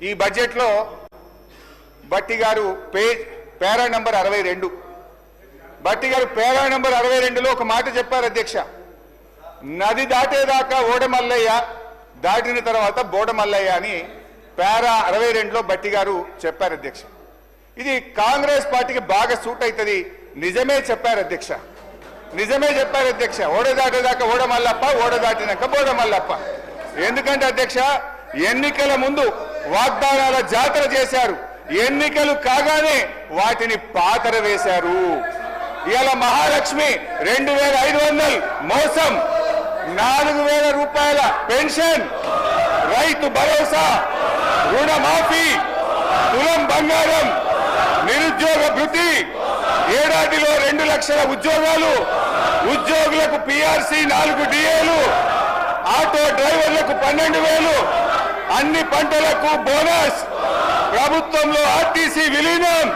ఈ బడ్జెట్లో బట్టి గారు పేరా నంబర్ 62 బట్టి గారు పేరా నంబర్ 62లో ఒక మాట చెప్పారు అధ్యక్ష. నది దాటేదాకా ఓడమల్లయ్య, దాటిన తర్వాత బోడమల్లయ్య అని పేరా 62లో బట్టి గారు చెప్పారు అధ్యక్ష. ఇది కాంగ్రెస్ పార్టీకి బాగా సూట్ అవుతుంది. నిజమే చెప్పారు అధ్యక్ష, నిజమే చెప్పారు అధ్యక్ష. ఓడ దాటేదాకా ఓడమల్లప్ప, ఓడ దాటినాక బోడమల్లప్ప. ఎందుకంటే అధ్యక్ష, ఎన్నికల ముందు వాగ్దానాల జాతర చేశారు, ఎన్నికలు కాగానే వాటిని పాతర వేశారు. ఇవాళ మహాలక్ష్మి 2500 మోసం, 4000 రూపాయల పెన్షన్, రైతు భరోసా, రుణమాఫీ, తులం బంగారం, నిరుద్యోగ భృతి, ఏడాదిలో 2 లక్షల ఉద్యోగాలు, ఉద్యోగులకు పిఆర్సీ 4 డిఏలు, ఆటో డ్రైవర్లకు 12,000, అన్ని పంటలకు బోనస్, ప్రభుత్వంలో ఆర్టీసీ విలీనం,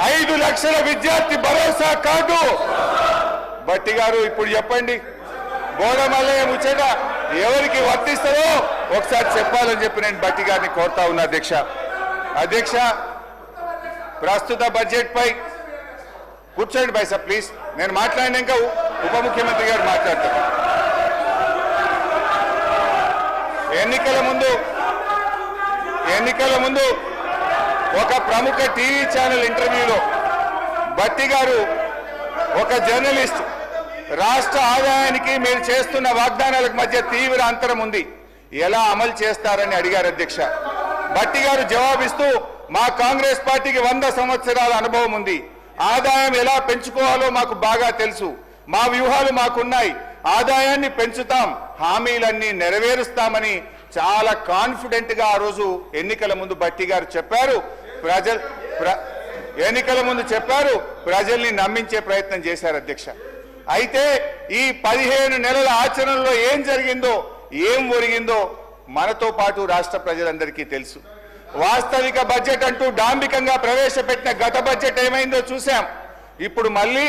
5 లక్షల విద్యార్థి భరోసా కార్డు. బట్టి గారు ఇప్పుడు చెప్పండి, బోడమల్లయ్య ముచ్చట ఎవరికి వర్తిస్తారో ఒకసారి చెప్పాలని చెప్పి నేను బట్టి గారిని కోరుతా ఉన్నా అధ్యక్ష. అధ్యక్ష, ప్రస్తుత బడ్జెట్ పై కూర్చోండి బైసా ప్లీజ్. నేను మాట్లాడినాక ఉప ముఖ్యమంత్రి గారు మాట్లాడతారు. ఎన్నికల ముందు ఒక ప్రముఖ టీవీ ఛానల్ ఇంటర్వ్యూలో బట్టి గారు ఒక జర్నలిస్ట్, రాష్ట్ర ఆదాయానికి మీరు చేస్తున్న వాగ్దానాలకు మధ్య తీవ్ర అంతరం ఉంది, ఎలా అమలు చేస్తారని అడిగారు అధ్యక్ష. బట్టి గారు జవాబిస్తూ, మా కాంగ్రెస్ పార్టీకి 100 సంవత్సరాల అనుభవం ఉంది, ఆదాయం ఎలా పెంచుకోవాలో మాకు బాగా తెలుసు, మా వ్యూహాలు మాకున్నాయి, ఆదాయాన్ని పెంచుతాం, హామీలన్నీ నెరవేరుస్తామని చాలా కాన్ఫిడెంట్ గా ఆ రోజు ఎన్నికల ముందు బట్టి గారు చెప్పారు. ఎన్నికల ముందు చెప్పారు, ప్రజల్ని నమ్మించే ప్రయత్నం చేశారు అధ్యక్ష. అయితే ఈ 15 నెలల ఆచరణలో ఏం జరిగిందో, ఏం ఒరిగిందో మనతో పాటు రాష్ట్ర ప్రజలందరికీ తెలుసు. వాస్తవిక బడ్జెట్ అంటూ డాంబికంగా ప్రవేశపెట్టిన గత బడ్జెట్ ఏమైందో చూశాం. ఇప్పుడు మళ్ళీ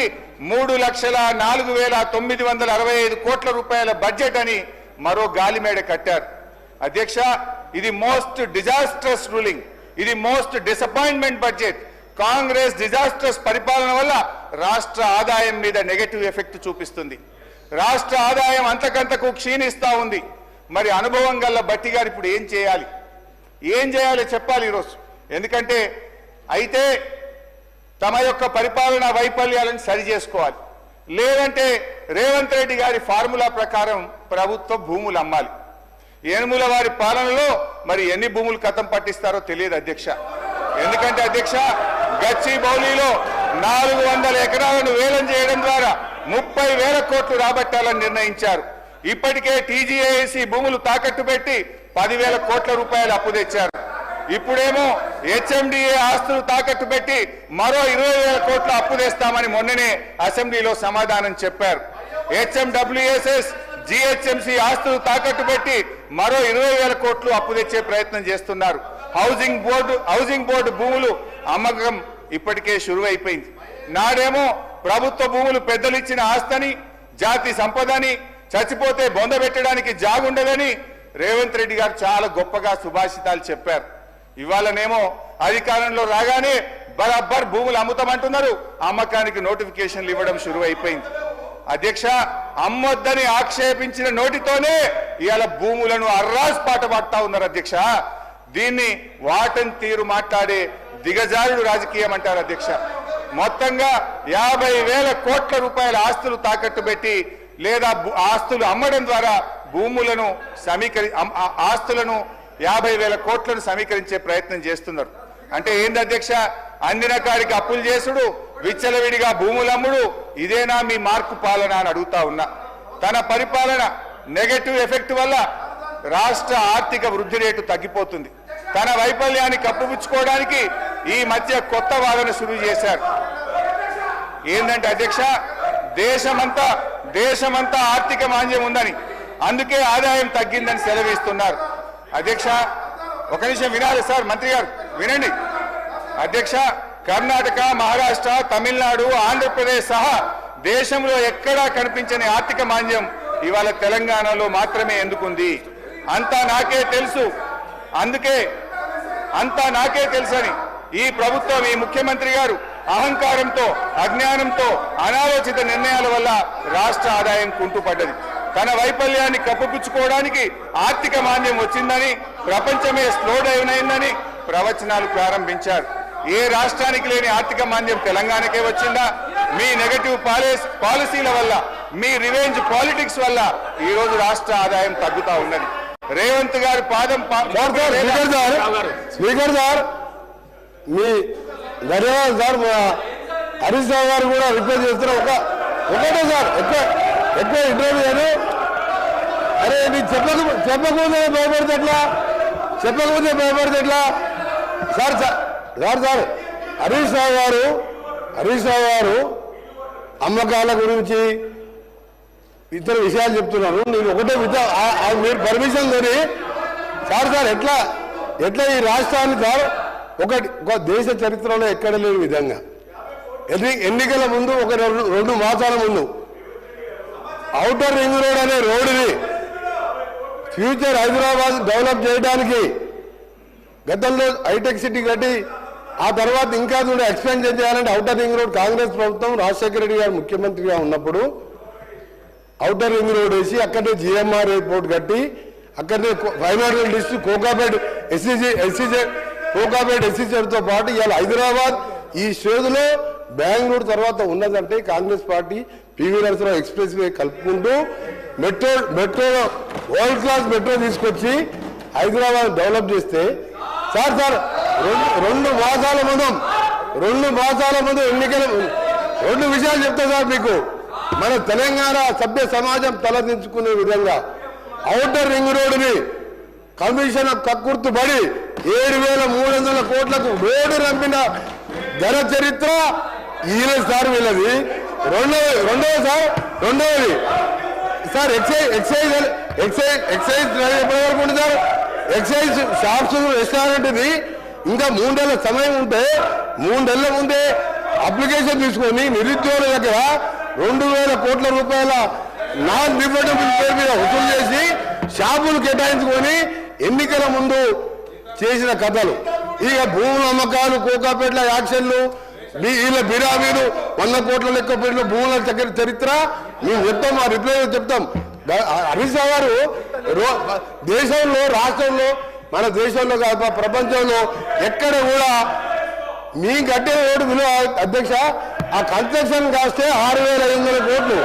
3,04,965 కోట్ల రూపాయల బడ్జెట్ అని మరో గాలిమేడ కట్టారు అధ్యక్ష. ఇది మోస్ట్ డిజాస్ట్రస్ రూలింగ్, ఇది most disappointment budget. Congress disastrous పరిపాలన వల్ల రాష్ట్ర ఆదాయం మీద నెగటివ్ ఎఫెక్ట్ చూపిస్తుంది. రాష్ట్ర ఆదాయం అంతకంతకు క్షీణిస్తా ఉంది. మరి అనుభవం గల్ల బట్టి గారు ఇప్పుడు ఏం చేయాలి చెప్పాలి ఈరోజు. ఎందుకంటే అయితే తమ యొక్క పరిపాలన వైఫల్యాలను సరి చేసుకోవాలి, లేదంటే రేవంత్ రెడ్డి గారి ఫార్ములా ప్రకారం ప్రభుత్వ భూములు అమ్మాలి. ఏనుముల వారి పాలనలో మరి ఎన్ని భూములు కథం పట్టిస్తారో తెలియదు అధ్యక్ష. ఎందుకంటే అధ్యక్ష, గచ్చిబౌలిలో 400 ఎకరాలను వేలం చేయడం ద్వారా 30,000 కోట్లు రాబట్టాలని నిర్ణయించారు. ఇప్పటికే టీజీఏసీ భూములు తాకట్టు పెట్టి 10,000 కోట్ల రూపాయలు అప్పు తెచ్చారు. ఇప్పుడేమో హెచ్ఎండిఏ ఆస్తులు తాకట్టు పెట్టి మరో 20,000 కోట్ల అప్పు తెస్తామని మొన్ననే అసెంబ్లీలో సమాధానం చెప్పారు. హెచ్ఎండబ్ల్యూఎస్ఎస్, జిహెచ్ఎంసీ ఆస్తులు తాకట్టు పెట్టి మరో 20,000 కోట్లు అప్పు తెచ్చే ప్రయత్నం చేస్తున్నారు. హౌసింగ్ బోర్డు భూములు అమ్మకం ఇప్పటికే షురువైపోయింది. నాడేమో ప్రభుత్వ భూములు పెద్దలిచ్చిన ఆస్తని, జాతి సంపదని, చచ్చిపోతే బొందబెట్టడానికి జాగుండదని రేవంత్ రెడ్డి గారు చాలా గొప్పగా సుభాషితాలు చెప్పారు. ఇవాళనేమో అధికారంలో రాగానే బరాబర్ భూములు అమ్ముతామంటున్నారు, అమ్మకానికి నోటిఫికేషన్లు ఇవ్వడం షురువైపోయింది. అధ్యక్ష, అమ్మొద్దని ఆక్షేపించిన నోటితోనే ఇవాళ భూములను అర్రాస్ పాట పాడుతా ఉన్నారు అధ్యక్ష. దీన్ని వాటన్ తీరు మాట్లాడే దిగజారుడు రాజకీయం అంటారు అధ్యక్ష. మొత్తంగా 50,000 కోట్ల రూపాయల ఆస్తులు తాకట్టు పెట్టి లేదా ఆస్తులు అమ్మడం ద్వారా భూములను ఆస్తులను 50,000 కోట్లను సమీకరించే ప్రయత్నం చేస్తున్నారు. అంటే ఏంది అధ్యక్ష, అందిన కాడికి అప్పులు చేసుడు, విచ్చలవిడిగా భూములు అమ్ముడు, ఇదేనా మీ మార్కు పాలన అని అడుగుతా ఉన్నా. తన పరిపాలన నెగటివ్ ఎఫెక్ట్ వల్ల రాష్ట్ర ఆర్థిక వృద్ధి రేటు తగ్గిపోతుంది. తన వైఫల్యాన్ని కప్పుపుచ్చుకోవడానికి ఈ మధ్య కొత్త వాదన శురు చేశారు. ఏంటంటే అధ్యక్ష, దేశమంతా ఆర్థిక మాంద్యం ఉందని, అందుకే ఆదాయం తగ్గిందని సెలవిస్తున్నారు. అధ్యక్ష, ఒక నిమిషం వినాలి సార్, మంత్రి గారు వినండి. అధ్యక్ష, కర్ణాటక, మహారాష్ట్ర, తమిళనాడు, ఆంధ్రప్రదేశ్ సహా దేశంలో ఎక్కడా కనిపించని ఆర్థిక మాంద్యం ఇవాళ తెలంగాణలో మాత్రమే ఎందుకుంది? అంతా నాకే తెలుసు. అందుకే అంతా నాకే తెలుసని ఈ ప్రభుత్వం, ఈ ముఖ్యమంత్రి గారు అహంకారంతో, అజ్ఞానంతో, అనాలోచిత నిర్ణయాల వల్ల రాష్ట్ర ఆదాయం కుంటుపడ్డది. తన వైఫల్యాన్ని కప్పిపుచ్చుకోవడానికి ఆర్థిక మాంద్యం వచ్చిందని, ప్రపంచమే స్లో డౌన్ అయిందని ప్రవచనాలు ప్రారంభించారు. ఏ రాష్ట్రానికి లేని ఆర్థిక మాంద్యం తెలంగాణకే వచ్చిందా? మీ నెగటివ్ పాలసీల వల్ల, మీ రివెంజ్ పాలిటిక్స్ వల్ల ఈ రోజు రాష్ట్ర ఆదాయం తగ్గుతా ఉన్నది. రేవంత్ గారి పాదం స్పీకర్ సార్, మీ ధన్యవాదాలు సార్. హరీష్ రావు గారు కూడా రిక్వెస్ట్ చేస్తున్నారు. ఒకటే సార్, ఎక్కువ ఇంటర్వ్యూ అని. అరే నీ చెప్పకపోతే భయపడితే ఎట్లా? సార్ హరీష్ రావు గారు అమ్మకాల గురించి ఇతర విషయాలు చెప్తున్నారు. నేను ఒకటే మీరు పర్మిషన్ కొని సార్ ఎట్లా ఈ రాష్ట్రాన్ని సార్ ఒక దేశ చరిత్రలో ఎక్కడ లేని విధంగా ఎన్నికల ముందు ఒక 2 మాసాల ముందు ఔటర్ రింగ్ రోడ్ అనే రోడ్డుని ఫ్యూచర్ హైదరాబాద్ డెవలప్ చేయడానికి గతంలో హైటెక్ సిటీ కట్టి ఆ తర్వాత ఇంకా ఎక్స్పెన్షన్ చేయాలంటే ఔటర్ రింగ్ రోడ్ కాంగ్రెస్ ప్రభుత్వం రాజశేఖర రెడ్డి గారు ముఖ్యమంత్రిగా ఉన్నప్పుడు ఔటర్ రింగ్ రోడ్ వేసి అక్కడే జిఎంఆర్ ఎయిర్పోర్ట్ కట్టి అక్కడనే ఫైనాన్షియల్ డిస్ట్రిక్ట్ కోకాపేట్ ఎస్సీజెడ్తో పాటు ఇవాళ హైదరాబాద్ ఈ స్టేజ్లో బెంగళూరు తర్వాత ఉన్నదంటే Congress party PV Narasimha Rao expressway కలుపుకుంటూ మెట్రో వరల్డ్ క్లాస్ మెట్రో తీసుకొచ్చి హైదరాబాద్ డెవలప్ చేస్తే సార్ 2 మాసాల ముందు ఎన్నికల 2 విషయాలు చెప్తా సార్ మీకు. మన తెలంగాణ సభ్య సమాజం తలదించుకునే విధంగా ఔటర్ రింగ్ రోడ్డుని కమిషన్ కక్కుర్తు పడి 7,300 కోట్లకు రోడ్డు రంపిన ఘన చరిత్ర ఈయన సార్ వీళ్ళది. రెండవది సార్ ఎక్సైజ్ ఎప్పటివరకు ఉంటుంది సార్? ఎక్సైజ్ షాప్స్ రెస్టారెంట్ ఇది ఇంకా 3 నెలల సమయం ఉంటే 3 నెలల ముందే అప్లికేషన్ తీసుకొని నిరుద్యోగుల దగ్గర 2,000 కోట్ల రూపాయల నాన్ రిఫండబుల్ పేరు మీద వసూలు చేసి షాపులు కేటాయించుకొని ఎన్నికల ముందు చేసిన కథలు. ఇక భూముల అమ్మకాలు, కోకాపేట్ల యాక్షన్లు, వీళ్ళ బిరామీలు 100 కోట్ల లెక్క పేర్లు భూముల చరిత్ర మేము చెప్తాం, ఆ రిప్లై చెప్తాం. హరీష్ రావు గారు దేశంలో, రాష్ట్రంలో, మన దేశంలో కాదు ప్రపంచంలో ఎక్కడ కూడా మీ కట్టే ఓటు విలువ అధ్యక్ష ఆ కన్స్ట్రక్షన్ కాస్తే 6,500 కోట్లు.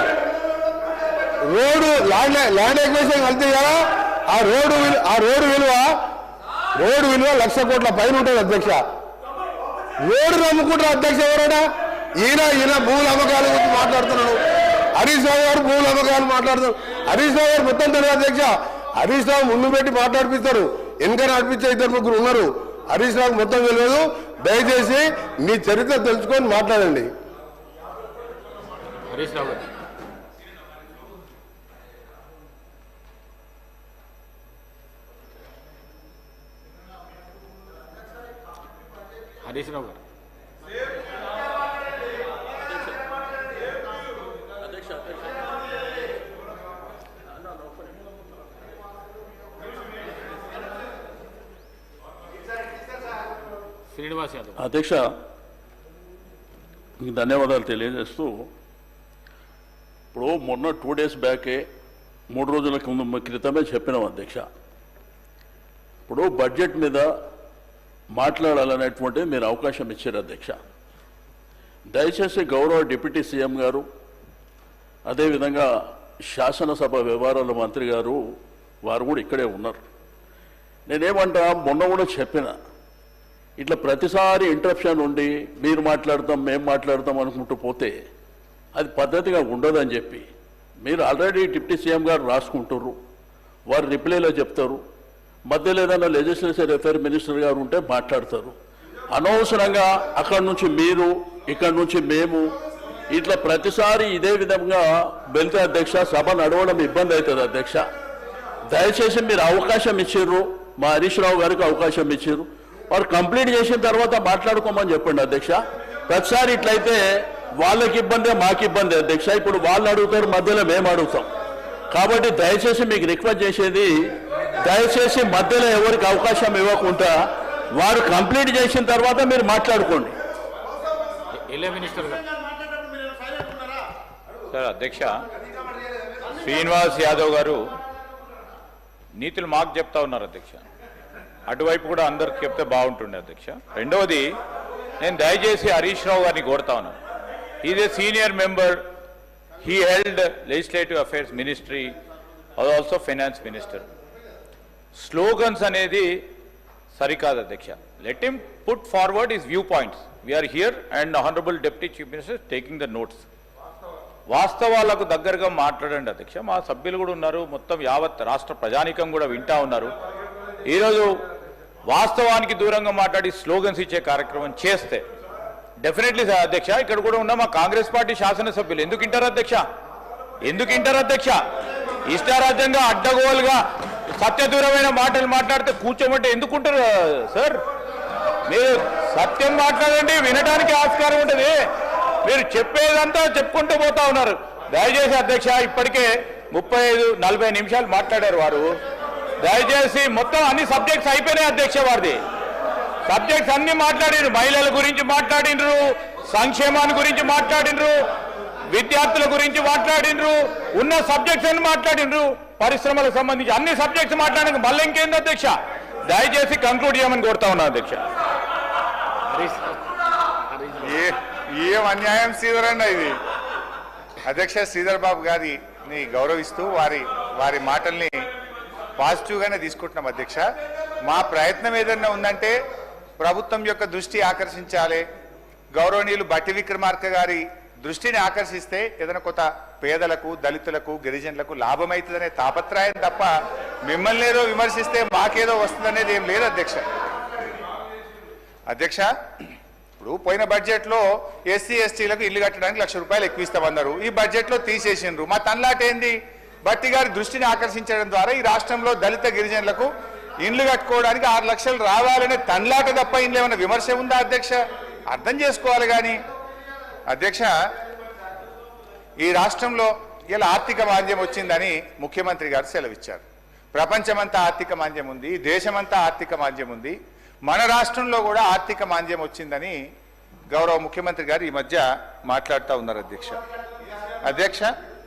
రోడ్డు ల్యాండ్ ఎక్విజిషన్ కలిస్తే కదా ఆ రోడ్డు విలువ 1,00,000 కోట్ల పైన ఉంటుంది అధ్యక్ష. రోడ్డు నమ్ముకుంటారు అధ్యక్ష ఎవరైనా? ఈయన భూముల అమ్మకాల గురించి మాట్లాడుతున్నాడు. హరీష్ రావు గారు భూముల అమ్మకాలు మాట్లాడుతున్నారు. హరీష్ రావు గారు మొత్తం తెలియదు అధ్యక్ష. హరీష్ రావు ముందు పెట్టి మాట్లాడిపిస్తారు, వెనక నడిపించే 2-3 ఉన్నారు. హరీష్ రావు మొత్తం తెలియదు. దయచేసి మీ చరిత్ర తెలుసుకొని మాట్లాడండి. హరీష్ రావు గారు శ్రీనివాస్ యాదవ్. అధ్యక్ష, మీకు ధన్యవాదాలు తెలియజేస్తూ, ఇప్పుడు మొన్న 2 డేస్ బ్యాకే 3 రోజుల క్రితమే చెప్పినాం అధ్యక్ష. ఇప్పుడు బడ్జెట్ మీద మాట్లాడాలనేటువంటిది మీరు అవకాశం ఇచ్చారు అధ్యక్ష. దయచేసి గౌరవ డిప్యూటీ సీఎం గారు, అదేవిధంగా శాసనసభ వ్యవహారాల మంత్రి గారు వారు కూడా ఇక్కడే ఉన్నారు. నేనేమంటా, మొన్న కూడా చెప్పిన, ఇట్లా ప్రతిసారి ఇంటరప్షన్ ఉండి మీరు మాట్లాడతాం మేము మాట్లాడతాం అనుకుంటూ పోతే అది పద్ధతిగా ఉండదని చెప్పి, మీరు ఆల్రెడీ డిప్యూటీ సీఎం గారు రాసుకుంటారు, వారు రిప్లైలో చెప్తారు, మధ్యలో ఏదైనా లెజిస్లేచర్ అఫైర్ మినిస్టర్ గారు ఉంటే మాట్లాడతారు. అనవసరంగా అక్కడి నుంచి మీరు, ఇక్కడి నుంచి మేము, ఇట్లా ప్రతిసారి ఇదే విధంగా వెళ్తే అధ్యక్ష సభ నడవడం ఇబ్బంది అవుతుంది అధ్యక్ష. దయచేసి మీరు అవకాశం ఇచ్చారు, మా హరీష్ రావు గారికి అవకాశం ఇచ్చారు, వారు కంప్లీట్ చేసిన తర్వాత మాట్లాడుకోమని చెప్పండి అధ్యక్ష. ప్రతిసారి ఇట్లయితే వాళ్ళకి ఇబ్బందే మాకు ఇబ్బంది అధ్యక్ష. ఇప్పుడు వాళ్ళు అడుగుతారు, మధ్యలో మేము అడుగుతాం. కాబట్టి దయచేసి మీకు రిక్వెస్ట్ చేసేది, దయచేసి మధ్యలో ఎవరికి అవకాశం ఇవ్వకుండా వారు కంప్లీట్ చేసిన తర్వాత మీరు మాట్లాడుకోండి. సార్ అధ్యక్ష, శ్రీనివాస్ యాదవ్ గారు నీతులు మాకు చెప్తా ఉన్నారు అధ్యక్ష. అటువైపు కూడా అందరికి చెప్తే బాగుంటుండే అధ్యక్ష. రెండవది, నేను దయచేసి హరీష్ రావు గారిని కోరుతా ఉన్నాను. Is a senior member, he held legislative affairs ministry, also finance minister. Slogans అనేది సరికాదు అధ్యక్ష. Let him put forward his view points. We are here and honourable deputy chief minister taking the notes. వాస్తవాలకు దగ్గరగా మాట్లాడండి అధ్యక్ష. మా సభ్యులు కూడా ఉన్నారు, మొత్తం యావత్ రాష్ట్ర ప్రజానీకం కూడా వింటా ఉన్నారు. ఈరోజు వాస్తవానికి దూరంగా మాట్లాడి స్లోగన్స్ ఇచ్చే కార్యక్రమం చేస్తే డెఫినెట్లీ అధ్యక్ష, ఇక్కడ కూడా ఉన్న మా కాంగ్రెస్ పార్టీ శాసనసభ్యులు ఎందుకు ఇంటారు అధ్యక్ష? ఎందుకు ఇంటారు అధ్యక్ష? ఇష్టారాజ్యంగా అడ్డగోలుగా సత్యదూరమైన మాటలు మాట్లాడితే కూర్చోమంటే ఎందుకుంటారు సార్? మీరు సత్యం మాట్లాడండి, వినడానికి ఆస్కారం ఉంటుంది. మీరు చెప్పేదంతా చెప్పుకుంటూ పోతా ఉన్నారు. దయచేసి అధ్యక్ష, ఇప్పటికే 35-40 నిమిషాలు మాట్లాడారు వారు. దయచేసి మొత్తం అన్ని సబ్జెక్ట్స్ అయిపోయినాయి అధ్యక్ష. వారిది సబ్జెక్ట్స్ అన్ని మాట్లాడినరు. మహిళల గురించి మాట్లాడినరు, సంక్షేమాన్ని గురించి మాట్లాడినరు, విద్యార్థుల గురించి మాట్లాడినరు, ఉన్న సబ్జెక్ట్స్ అన్ని మాట్లాడినరు, పరిశ్రమలకు సంబంధించి అన్ని సబ్జెక్ట్స్ మాట్లాడిన మళ్ళీ ఇంకేంది అధ్యక్ష? దయచేసి కంక్లూడ్ చేయమని కోరుతా ఉన్నాను అధ్యక్ష. ఏం అన్యాయం శ్రీధర్ అన్న ఇది. అధ్యక్ష, శ్రీధర్ బాబు గారిని గౌరవిస్తూ వారి మాటల్ని పాజిటివ్గానే తీసుకుంటున్నాం అధ్యక్ష. మా ప్రయత్నం ఏదన్నా ఉందంటే ప్రభుత్వం యొక్క దృష్టి ఆకర్షించాలి, గౌరవనీయులు బట్టి విక్రమార్క గారి దృష్టిని ఆకర్షిస్తే ఏదైనా కొత్త పేదలకు, దళితులకు, గిరిజనులకు లాభమవుతుందనే తాపత్రయం తప్ప మిమ్మల్ని ఏదో విమర్శిస్తే మాకేదో వస్తుందనేది ఏం లేదు అధ్యక్ష. అధ్యక్ష, ఇప్పుడు పోయిన బడ్జెట్లో ఎస్సీ ఎస్టీలకు ఇల్లు కట్టడానికి 1,00,000 రూపాయలు ఎక్కువ ఇస్తామన్నారు. ఈ బడ్జెట్లో తీసేసిండ్రు. మా తన్లాట ఏంది? బట్టి గారి దృష్టిని ఆకర్షించడం ద్వారా ఈ రాష్ట్రంలో దళిత గిరిజనులకు ఇండ్లు కట్టుకోవడానికి 6 లక్షలు రావాలనే తన్లాట తప్ప ఇంట్లో ఏమైనా విమర్శ ఉందా అధ్యక్ష? అర్థం చేసుకోవాలి. కానీ అధ్యక్ష, ఈ రాష్ట్రంలో ఇలా ఆర్థిక మాంద్యం వచ్చిందని ముఖ్యమంత్రి గారు సెలవిచ్చారు. ప్రపంచమంతా ఆర్థిక మాంద్యం ఉంది, దేశమంతా ఆర్థిక మాంద్యం ఉంది, మన రాష్ట్రంలో కూడా ఆర్థిక మాంద్యం వచ్చిందని గౌరవ ముఖ్యమంత్రి గారు ఈ మధ్య మాట్లాడుతూ ఉన్నారు అధ్యక్ష.